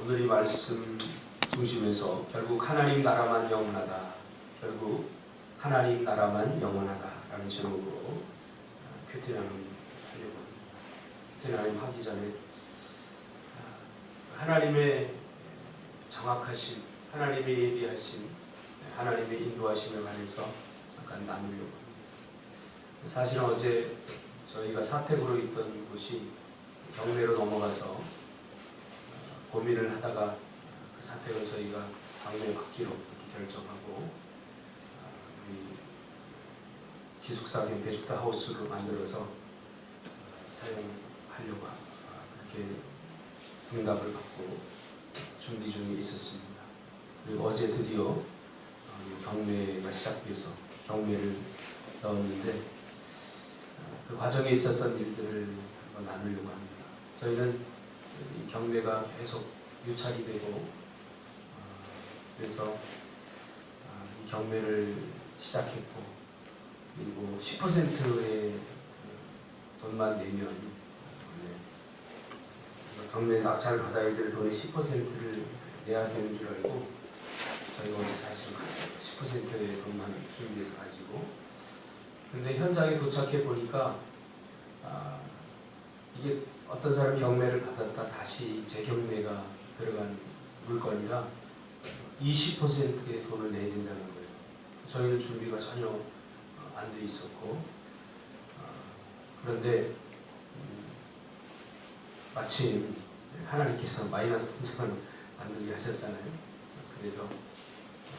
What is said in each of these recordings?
오늘 이 말씀 중심에서 결국 하나님 나라만 영원하다, 결국 하나님 나라만 영원하다라는 제목으로 큐티나눔 하려고 합니다. 큐티나눔 하기 전에 하나님의 정확하심, 하나님의 예비하심, 하나님의 인도하심에 관해서 잠깐 나누려고 합니다. 사실은 어제 저희가 사택으로 있던 곳이 경매로 넘어가서 고민을 하다가 그 사택을 저희가 경매에 받기로 이렇게 결정하고 우리 기숙사 겸 게스트하우스로 만들어서 사용하려고 그렇게 응답을 받고 준비 중에 있었습니다. 그리고 어제 드디어 경매가 시작돼서 경매를 넣었는데 그 과정에 있었던 일들을 한번 나누려고 합니다. 저희는 이 경매가 계속 유찰이 되고 그래서 이 경매를 시작했고, 그리고 10%의 돈만 내면 경매 낙찰 받아야 될 돈의 10%를 내야 되는 줄 알고 저희가 어제 사실은 갔어요. 10%의 돈만 준비해서 가지고. 근데 현장에 도착해 보니까 이게 어떤 사람 경매를 받았다 다시 재경매가 들어간 물건이라 20%의 돈을 내야 된다는 거예요. 저희는 준비가 전혀 안 돼 있었고, 그런데 마침 하나님께서 마이너스 통장을 만들게 하셨잖아요. 그래서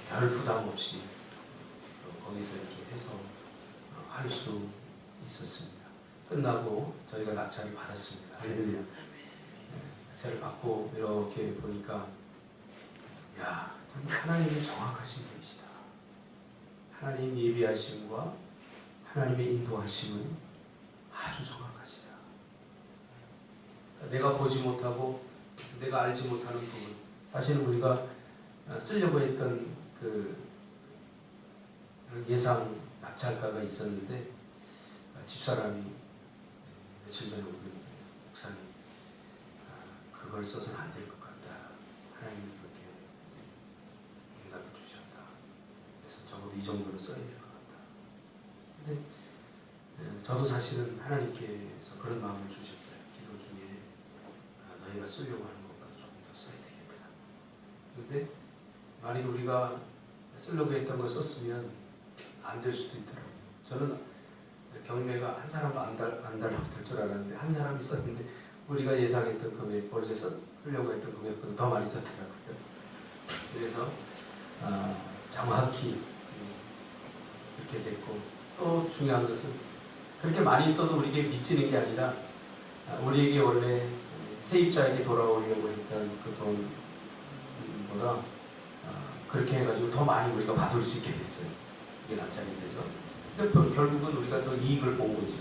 별 부담 없이 또 거기서 이렇게 해서 할 수 있었습니다. 끝나고 저희가 낙찰을 받았습니다. 할렐루야. 낙찰을 받고 이렇게 보니까 야, 하나님이 정확하신 분이시다. 하나님 예비하심과 하나님의 인도하심은 아주 정확하시다. 내가 보지 못하고 내가 알지 못하는 부분, 사실은 우리가 쓰려고 했던 그 예상 낙찰가가 있었는데 집사람이 며칠 전에 오더니 목사님 그걸 써서는 안 될 것 같다. 하나님이 그렇게 응답을 주셨다. 그래서 적어도 이 정도는 써야 될 것 같다. 근데 저도 사실은 하나님께서 그런 마음을 주셨어요. 기도 중에 너희가 쓰려고 하는 것보다 조금 더 써야 되겠다. 근데 만약 우리가 쓰려고 했던 거 썼으면 안 될 수도 있더라고요. 저는 경매가 한 사람도 안 달라고 될 줄 알았는데 한 사람이 썼는데 우리가 예상했던 금액, 원래 쓰려고 했던 금액보다 더 많이 썼더라고요. 그래서 정확히 이렇게 됐고, 또 중요한 것은 그렇게 많이 써도 우리에게 미치는 게 아니라 우리에게 원래 세입자에게 돌아오려고 했던 그 돈보다 그렇게 해가지고 더 많이 우리가 받을 수 있게 됐어요. 이게 낙찰이 돼서. 그러니까 결국은 우리가 더 이익을 본 거죠.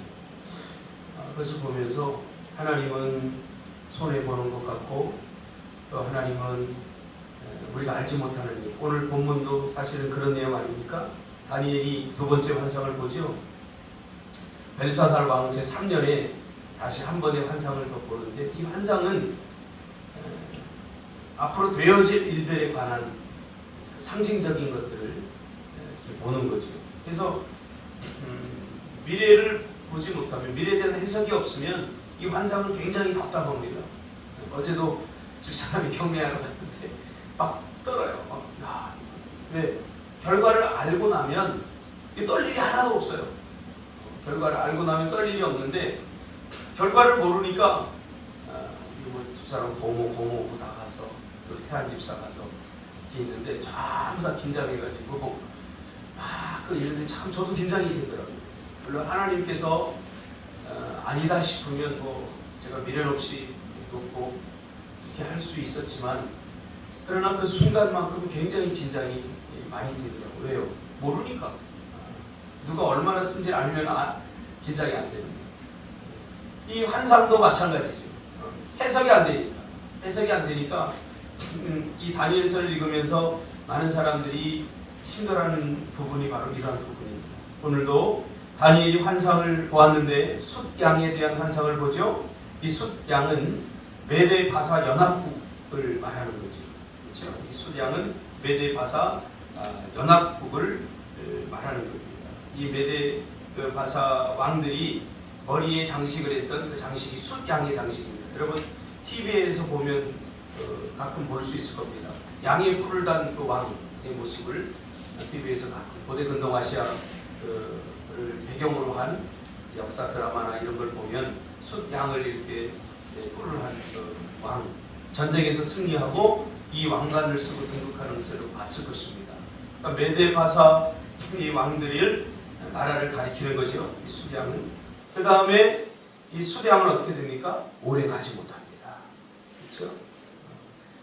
그것을 보면서 하나님은 손해보는 것 같고, 또 하나님은 우리가 알지 못하는 일. 오늘 본문도 사실은 그런 내용 아닙니까? 다니엘이 두 번째 환상을 보죠. 벨사살 왕 제3년에 다시 한 번의 환상을 더 보는데, 이 환상은 앞으로 되어질 일들에 관한 상징적인 것들을 이렇게 보는 거죠. 그래서 미래를 보지 못하면, 미래에 대한 해석이 없으면 이 환상은 굉장히 답답합니다. 어제도 집사람이 경매하러 갔는데 막 떨어요. 왜? 결과를 알고 나면 떨 일이 하나도 없어요. 결과를 알고 나면 떨 일이 없는데, 결과를 모르니까 집사람 고모 나가서 또 태안 집사 가서 이렇게 있는데 전부 다 긴장해가지고 막 이런데 참 저도 긴장이 되더라고요. 물론 하나님께서 아니다 싶으면 제가 미련 없이 돕고 이렇게 할 수 있었지만, 그러나 그 순간만큼 굉장히 긴장이 많이 되더라고요. 왜요? 모르니까. 누가 얼마나 쓴지 알면 긴장이 안 되는 거예요. 이 환상도 마찬가지죠. 해석이 안 되니까 이 다니엘서를 읽으면서 많은 사람들이 힘들어하는 부분이 바로 이러한 부분입니다. 오늘도 다니엘이 환상을 보았는데 숫양에 대한 환상을 보죠. 이 숫양은 메대 바사 연합국, 말하는 거죠. 그렇죠? 이 숫양은 메대 바사 연합국을 말하는 겁니다. 이 메대 바사 왕들이 머리에 장식을 했던 그 장식이 숫양의 장식입니다. 여러분 TV에서 보면 가끔 볼 수 있을 겁니다. 양의 뿔을 단 그 왕의 모습을 TV에서 가끔 고대 근동 아시아를 배경으로 한 역사 드라마나 이런 걸 보면 숫양을 이렇게 뿔을 한 왕, 전쟁에서 승리하고 이 왕관을 쓰고 등극하는 것을 봤을 것입니다. 그러니까 메데 바사 이 왕들을 나라를 가리키는 거죠. 이 숫양은. 그 다음에 이 숫양은 어떻게 됩니까? 오래 가지 못합니다. 그렇죠?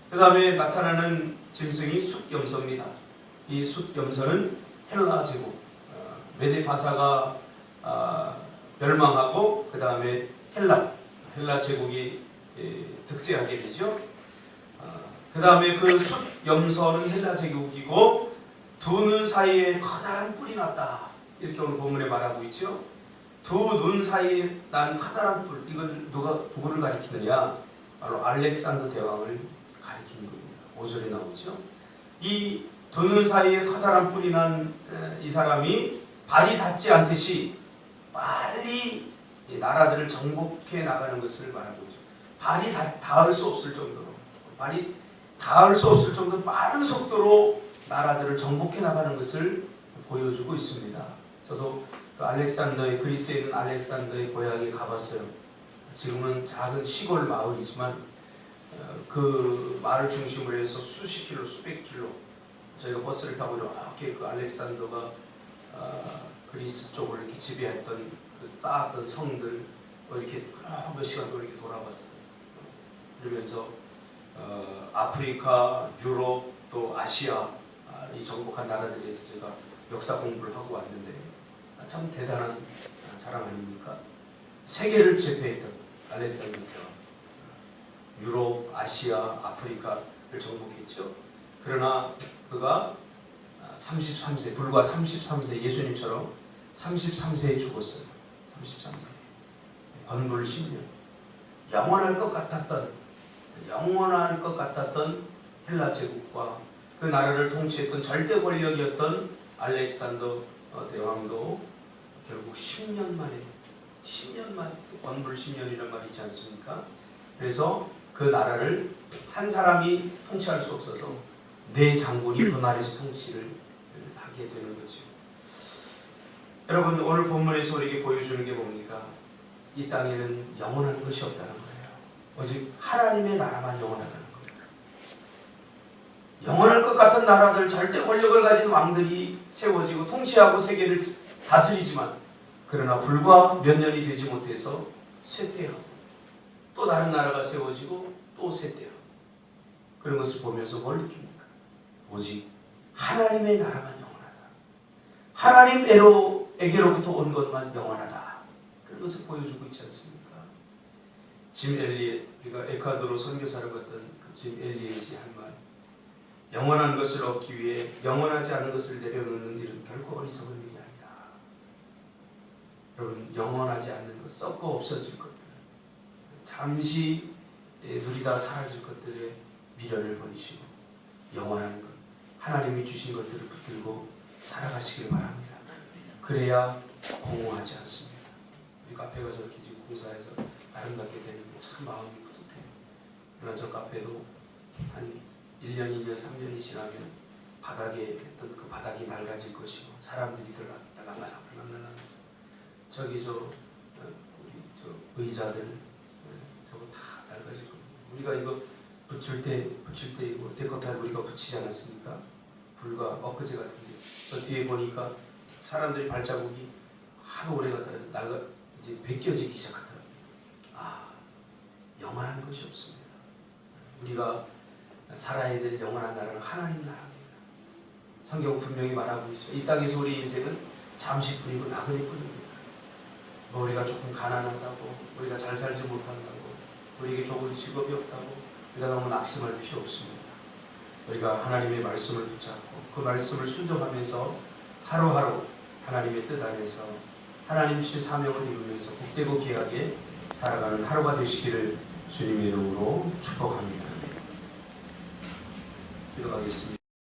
그 다음에 나타나는 짐승이 숫염소입니다. 이 숫염소는 헬라 제국, 메데 바사가 멸망하고 그 다음에 헬라 제국이 득세하게 되죠. 그 다음에 그 숫염소는 헬라 제국이고 두 눈 사이에 커다란 뿔이 났다. 이렇게 오늘 본문에 말하고 있죠. 두 눈 사이에 난 커다란 뿔. 이걸 누구를 가리키느냐? 바로 알렉산더 대왕을 가리키는 겁니다. 5절에 나오죠. 이 두 눈 사이에 커다란 뿔이 난 이 사람이 발이 닿지 않듯이 빨리 나라들을 정복해 나가는 것을 말하고 있죠. 발이 닿을 수 없을 정도로, 발이 닿을 수 없을 정도로 빠른 속도로 나라들을 정복해 나가는 것을 보여주고 있습니다. 저도 그 그리스에 있는 알렉산더의 고향에 가봤어요. 지금은 작은 시골 마을이지만 그 마을 중심으로 해서 수십 킬로, 수백 킬로 저희가 버스를 타고 이렇게 그 알렉산더가 그리스 쪽을 이렇게 지배했던 그 쌓았던 성들 이렇게 몇 시간 동안 이렇게 돌아봤어요. 그러면서 아프리카, 유럽, 또 아시아 이 정복한 나라들에서 제가 역사 공부를 하고 왔는데 참 대단한 사람 아닙니까? 세계를 제패했던 알렉산더 대왕, 유럽, 아시아, 아프리카를 정복했죠. 그러나 그가 33세, 불과 33세, 예수님처럼 33세에 죽었어요. 33세. 권불 10년. 영원할 것 같았던 헬라 제국과 그 나라를 통치했던 절대 권력이었던 알렉산더 대왕도 결국 10년 만에 권불 10년이라는 말이 있지 않습니까? 그래서 그 나라를 한 사람이 통치할 수 없어서 네 장군이 그 나라에서 통치를 하게 되는 거죠. 여러분 오늘 본문에서 우리에게 보여주는 게 뭡니까? 이 땅에는 영원한 것이 없다는 거예요. 오직 하나님의 나라만 영원하다는 겁니다. 영원할 것 같은 나라들, 절대 권력을 가진 왕들이 세워지고 통치하고 세계를 다스리지만 그러나 불과 몇 년이 되지 못해서 쇠퇴하고 또 다른 나라가 세워지고 또 쇠퇴하고 그런 것을 보면서 뭘 느낍니까? 오직 하나님의 나라만 영원하다. 하나님에게로부터 온 것만 영원하다. 그런 것을 보여주고 있지 않습니까? 짐 엘리엣, 우리가 에콰도르 선교사를 갔던 짐 엘리엣이 한 말, 영원한 것을 얻기 위해 영원하지 않은 것을 내려놓는 일은 결코 어리석은 일이 아니다. 여러분 영원하지 않는 것, 썩고 없어질 것들, 잠시 누리다 사라질 것들의 미련을 버리시고 영원한 것, 하나님이 주신 것들을 붙들고 살아가시길 바랍니다. 그래야 공허하지 않습니다. 우리 카페가 저렇게 지금 공사해서 아름답게 되는데 참 마음이 뿌듯해요. 그러나 저 카페도 한 1년, 2년, 3년이 지나면 바닥에 했던 그 바닥이 낡아질 것이고 사람들이 들락날락하면서 저기 우리 의자들 저거 다 낡아질 겁니다. 우리가 이거 붙일 때 이거 데코타를 우리가 붙이지 않았습니까? 불과 엊그제 같은데 저 뒤에 보니까 사람들이 발자국이 하도 오래 갔다 해서 이제 벗겨지기 시작하더라고요. 영원한 것이 없습니다. 우리가 살아야 될 영원한 나라는 하나님 나라입니다. 성경 분명히 말하고 있죠. 이 땅에서 우리 인생은 잠시뿐이고 나그네뿐입니다. 우리가 조금 가난하다고, 우리가 잘 살지 못한다고, 우리에게 좋은 직업이 없다고 우리가 너무 낙심할 필요 없습니다. 우리가 하나님의 말씀을 붙잡고 그 말씀을 순종하면서 하루하루 하나님의 뜻 안에서 하나님 주신 사명을 이루면서 복되고 귀하게 살아가는 하루가 되시기를 주님의 이름으로 축복합니다. 기도하겠습니다.